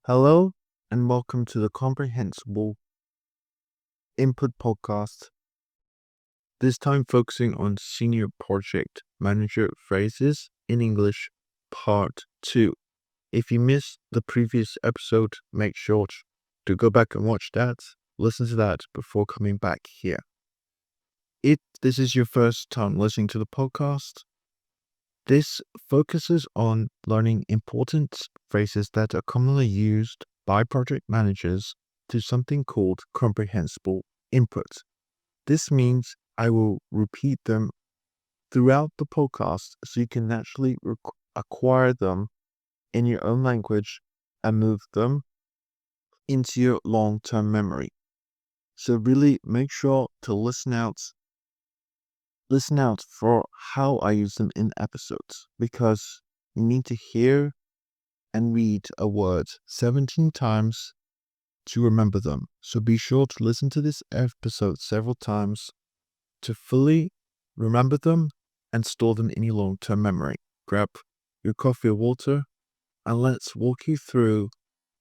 Hello and welcome to the Comprehensible Input Podcast, this time focusing on Senior Project Manager Phrases in English, Part 2. If you missed the previous episode, make sure to go back and watch that, listen to that before coming back here. If this is your first time listening to the podcast, this focuses on learning important phrases that are commonly used by project managers to something called comprehensible input. This means I will repeat them throughout the podcast so you can naturally acquire them in your own language and move them into your long-term memory. So really make sure to listen out for how I use them in episodes, because you need to hear and read a word 17 times to remember them. So be sure to listen to this episode several times to fully remember them and store them in your long-term memory. Grab your coffee or water and let's walk you through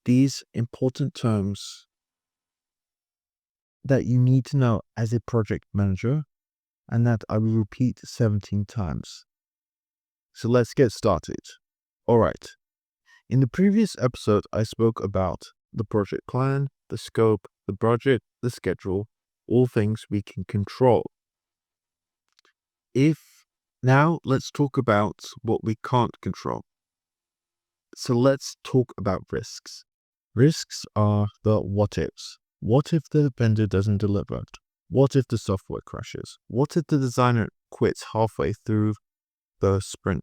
these important terms that you need to know as a project manager and that I will repeat 17 times. So let's get started. Alright, in the previous episode I spoke about the project plan, the scope, the budget, the schedule, all things we can control. Now let's talk about what we can't control. So let's talk about risks. Risks are the what ifs. What if the vendor doesn't deliver? What if the software crashes? What if the designer quits halfway through the sprint?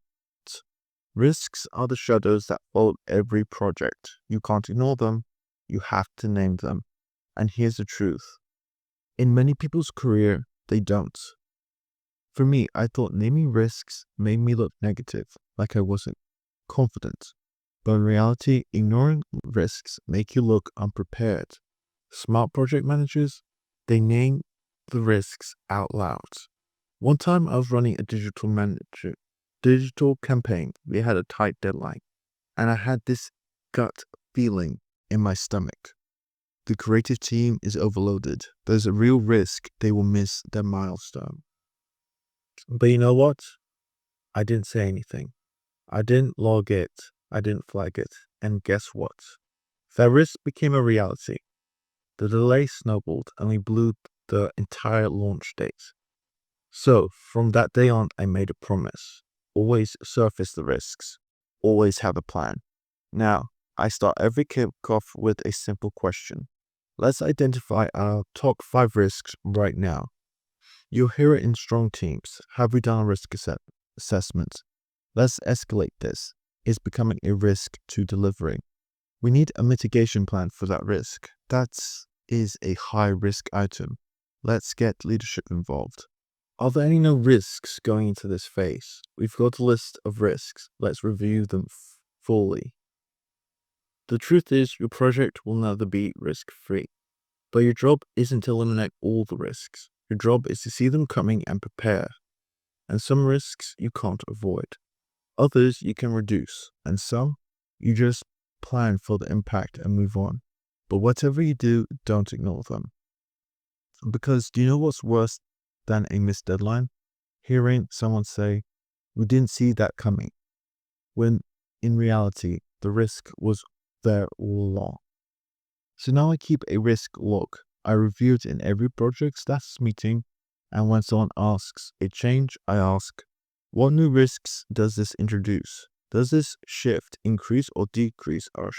Risks are the shadows that follow every project. You can't ignore them. You have to name them. And here's the truth. In many people's career, they don't. For me, I thought naming risks made me look negative, like I wasn't confident. But in reality, ignoring risks make you look unprepared. Smart project managers, they name the risks out loud. One time I was running a digital campaign. We had a tight deadline, and I had this gut feeling in my stomach. The creative team is overloaded. There's a real risk they will miss their milestone. But you know what? I didn't say anything. I didn't log it. I didn't flag it. And guess what? That risk became a reality. The delay snowballed and we blew the entire launch date. So from that day on, I made a promise. Always surface the risks. Always have a plan. Now, I start every kickoff with a simple question. Let's identify our top 5 risks right now. You'll hear it in strong teams. Have we done a risk assessment? Let's escalate this. It's becoming a risk to delivering. We need a mitigation plan for that risk. That is a high risk item. Let's get leadership involved. Are there any risks going into this phase? We've got a list of risks. Let's review them fully. The truth is, your project will never be risk-free. But your job isn't to eliminate all the risks. Your job is to see them coming and prepare. And some risks you can't avoid. Others you can reduce. And some you just plan for the impact and move on. But whatever you do, don't ignore them. Because do you know what's worse than a missed deadline? Hearing someone say, "We didn't see that coming," when in reality, the risk was there all along. So now I keep a risk log. I review it in every project status meeting, and when someone asks a change, I ask, what new risks does this introduce? Does this shift increase or decrease our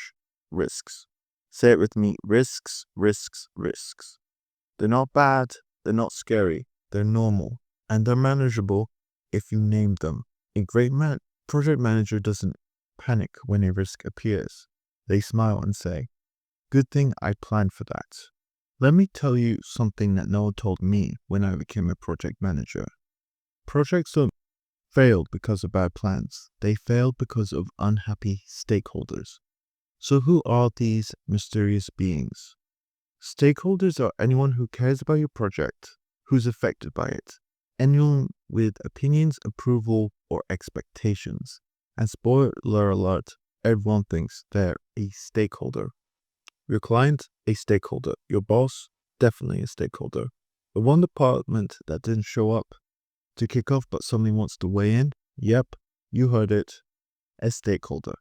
risks? Say it with me, risks, risks, risks. They're not bad, they're not scary, they're normal, and they're manageable if you name them. A great project manager doesn't panic when a risk appears. They smile and say, "Good thing I planned for that." Let me tell you something that no one told me when I became a project manager. Projects don't fail because of bad plans. They fail because of unhappy stakeholders. So who are these mysterious beings? Stakeholders are anyone who cares about your project, who's affected by it, anyone with opinions, approval, or expectations. And spoiler alert, everyone thinks they're a stakeholder. Your client, a stakeholder. Your boss, definitely a stakeholder. The one department that didn't show up to kick off but suddenly wants to weigh in, yep, you heard it, a stakeholder.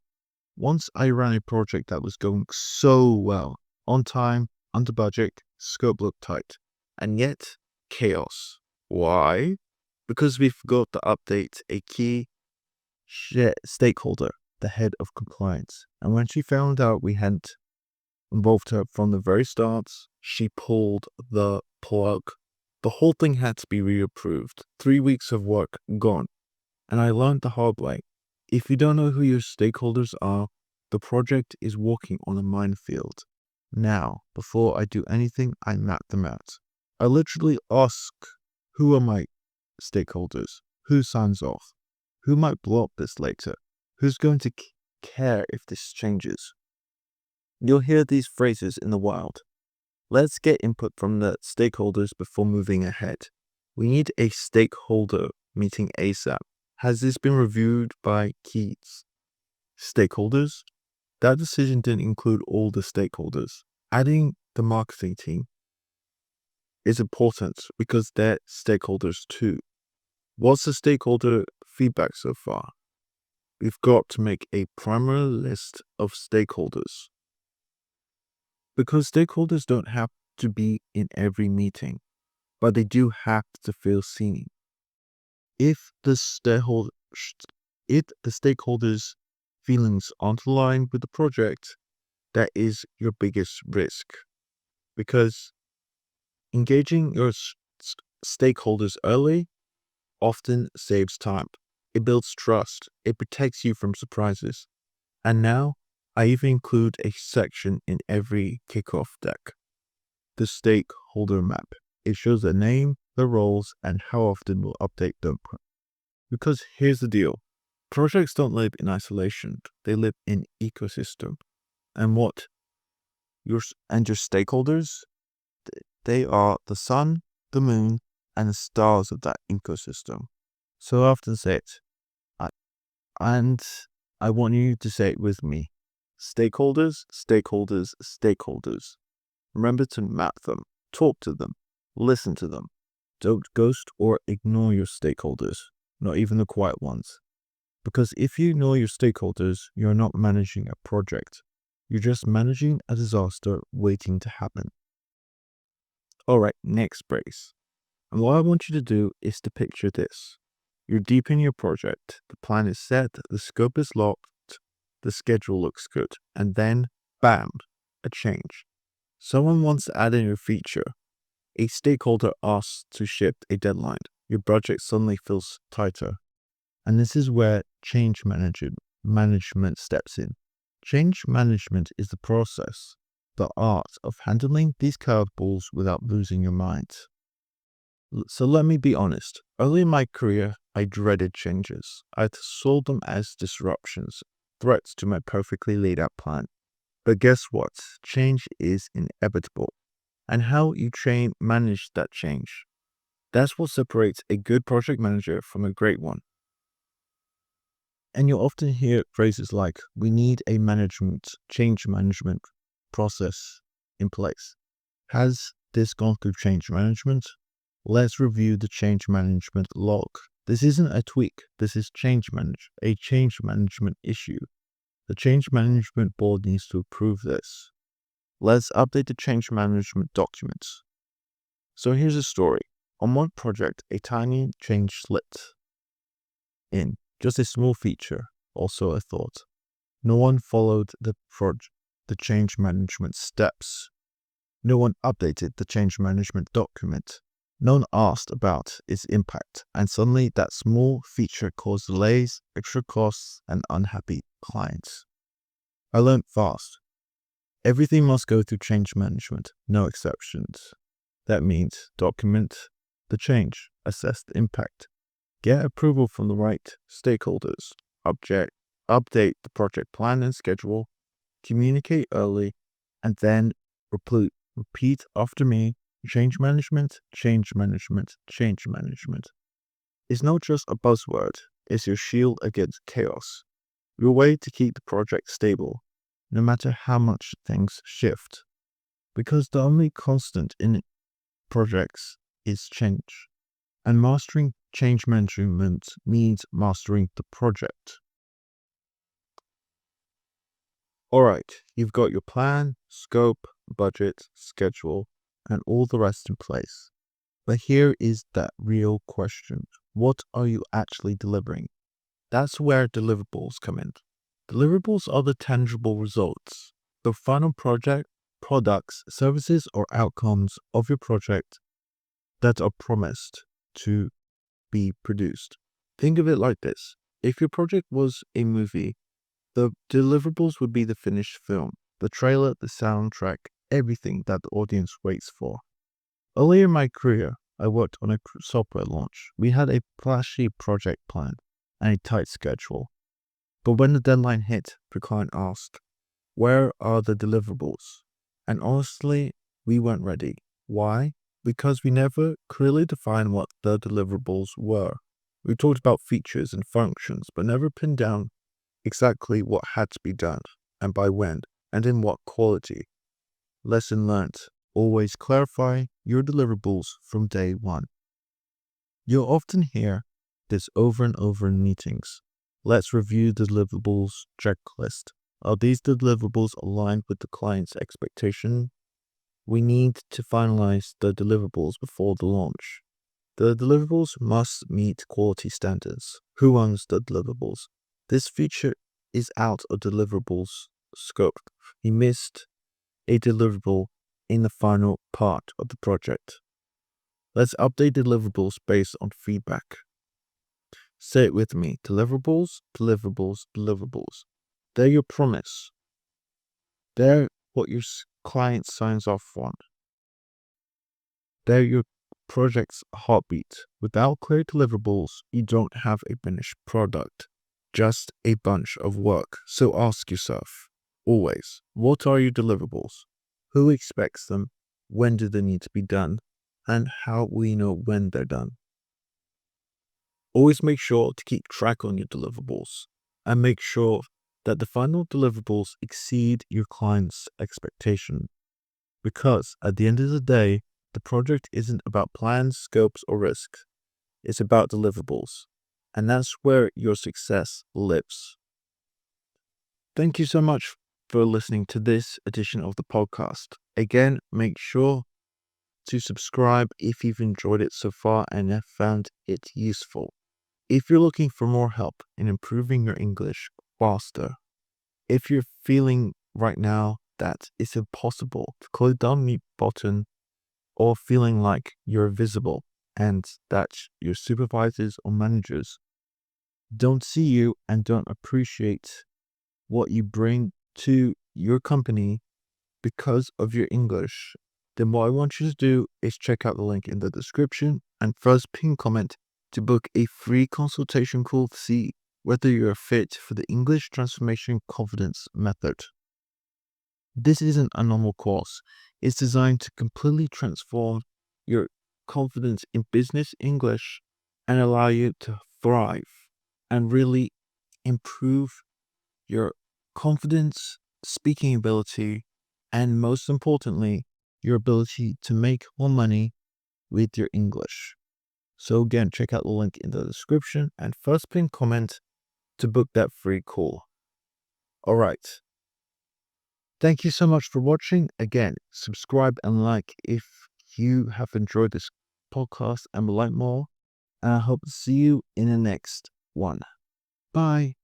Once I ran a project that was going so well, on time, under budget, scope looked tight, and yet chaos. Why? Because we forgot to update a key stakeholder, the head of compliance. And when she found out we hadn't involved her from the very start, she pulled the plug. The whole thing had to be reapproved. 3 weeks of work gone. And I learned the hard way. If you don't know who your stakeholders are, the project is walking on a minefield. Now, before I do anything, I map them out. I literally ask, who are my stakeholders? Who signs off? Who might blow up this later? Who's going to care if this changes? You'll hear these phrases in the wild. Let's get input from the stakeholders before moving ahead. We need a stakeholder meeting ASAP. Has this been reviewed by key stakeholders? That decision didn't include all the stakeholders. Adding the marketing team is important because they're stakeholders too. What's the stakeholder feedback so far? We've got to make a primary list of stakeholders. Because stakeholders don't have to be in every meeting, but they do have to feel seen. If the stakeholders' feelings aren't aligned with the project, that is your biggest risk. Because engaging your stakeholders early often saves time. It builds trust. It protects you from surprises. And now, I even include a section in every kickoff deck. The stakeholder map. It shows the name, the roles, and how often we'll update them. Because here's the deal. Projects don't live in isolation. They live in ecosystem. And your stakeholders, they are the sun, the moon, and the stars of that ecosystem. So I often say it. And I want you to say it with me. Stakeholders, stakeholders, stakeholders. Remember to map them, talk to them, listen to them. Don't ghost or ignore your stakeholders, not even the quiet ones. Because if you ignore your stakeholders, you're not managing a project. You're just managing a disaster waiting to happen. Alright, next brace. And what I want you to do is to picture this. You're deep in your project, the plan is set, the scope is locked, the schedule looks good, and then, bam, a change. Someone wants to add a new feature. A stakeholder asks to shift a deadline. Your budget suddenly feels tighter. And this is where change management steps in. Change management is the process, the art of handling these curveballs without losing your mind. So let me be honest. Early in my career, I dreaded changes. I saw them as disruptions, threats to my perfectly laid out plan. But guess what? Change is inevitable. And how you manage that change. That's what separates a good project manager from a great one. And you'll often hear phrases like, we need a change management process in place. Has this gone through change management? Let's review the change management log. This isn't a tweak. This is a change management issue. The change management board needs to approve this. Let's update the change management documents. So here's a story. On one project, a tiny change slipped in. Just a small feature, also a thought. No one followed the change management steps. No one updated the change management document. No one asked about its impact, and suddenly that small feature caused delays, extra costs, and unhappy clients. I learned fast. Everything must go through change management, no exceptions. That means document the change, assess the impact, get approval from the right stakeholders, update the project plan and schedule, communicate early, and then repeat after me. Change management, change management, change management. It's not just a buzzword, it's your shield against chaos. your way to keep the project stable, no matter how much things shift. Because the only constant in projects is change. And mastering change management means mastering the project. Alright, you've got your plan, scope, budget, schedule, and all the rest in place. But here is that real question. What are you actually delivering? That's where deliverables come in. Deliverables are the tangible results, the final project, products, services, or outcomes of your project that are promised to be produced. Think of it like this. If your project was a movie, the deliverables would be the finished film, the trailer, the soundtrack, everything that the audience waits for. Earlier in my career, I worked on a software launch. We had a flashy project plan and a tight schedule. But when the deadline hit, the client asked, "Where are the deliverables?" And honestly, we weren't ready. Why? Because we never clearly defined what the deliverables were. We talked about features and functions, but never pinned down exactly what had to be done, and by when, and in what quality. Lesson learned. Always clarify your deliverables from day one. You'll often hear this over and over in meetings. Let's review the deliverables checklist. Are these deliverables aligned with the client's expectation? We need to finalize the deliverables before the launch. The deliverables must meet quality standards. Who owns the deliverables? This feature is out of deliverables scope. You missed a deliverable in the final part of the project. Let's update deliverables based on feedback. Say it with me. Deliverables, deliverables, deliverables. They're your promise. They're what your client signs off on. They're your project's heartbeat. Without clear deliverables, you don't have a finished product, just a bunch of work. So ask yourself, always, what are your deliverables? Who expects them? When do they need to be done? And how will you know when they're done? Always make sure to keep track on your deliverables and make sure that the final deliverables exceed your client's expectation. Because at the end of the day, the project isn't about plans, scopes, or risks. It's about deliverables. And that's where your success lives. Thank you so much for listening to this edition of the podcast. Again, make sure to subscribe if you've enjoyed it so far and have found it useful. If you're looking for more help in improving your English faster, if you're feeling right now that it's impossible to click down the button or feeling like you're visible and that your supervisors or managers don't see you and don't appreciate what you bring to your company because of your English, then what I want you to do is check out the link in the description and first pin comment to book a free consultation call to see whether you're a fit for the English Transformation Confidence Method. This isn't a normal course. It's designed to completely transform your confidence in business English and allow you to thrive and really improve your confidence, speaking ability, and most importantly, your ability to make more money with your English. So again, check out the link in the description and first pin comment to book that free call. All right. Thank you so much for watching. Again, subscribe and like if you have enjoyed this podcast and would like more. And I hope to see you in the next one. Bye.